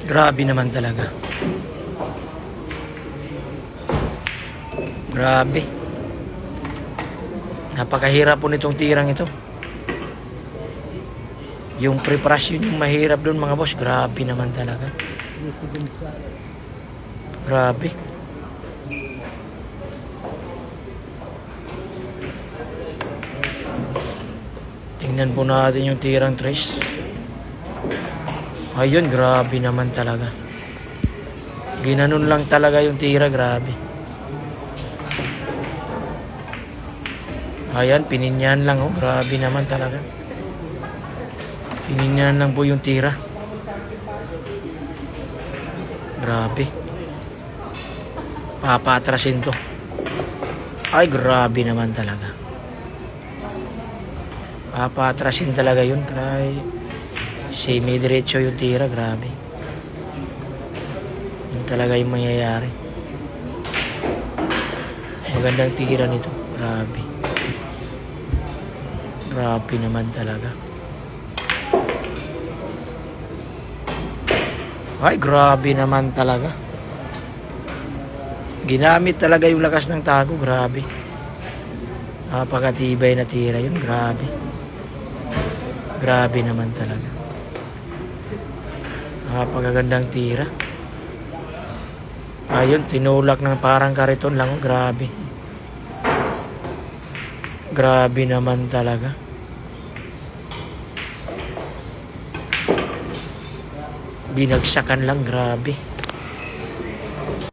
Grabe naman talaga. Grabe. Napakahirap po nitong tirang ito. Yung preparasyon yung mahirap doon mga boss. Grabe naman talaga. Grabe. Tingnan po natin yung tirang trace. Ayun, grabe naman talaga. Ginanon lang talaga yung tira, grabe. Ayan, pininyan lang oh, grabe naman talaga. Pininyan lang po yung tira. Grabe. Papatrasin to. Ay, grabe naman talaga. Papatrasin talaga yun. Kaya semi-diretso yung tira, grabe. Yun talaga yung mangyayari. Magandang tira nito, grabe. Grabe naman talaga. Ay, grabe naman talaga. Ginamit talaga yung lakas ng tago, grabe. Napakatibay na tira yun, grabe. Grabe naman talaga. Napakagandang tira. Ayun, tinulak ng parang kariton lang, oh, grabe. Grabe naman talaga. Binagsakan lang, grabe.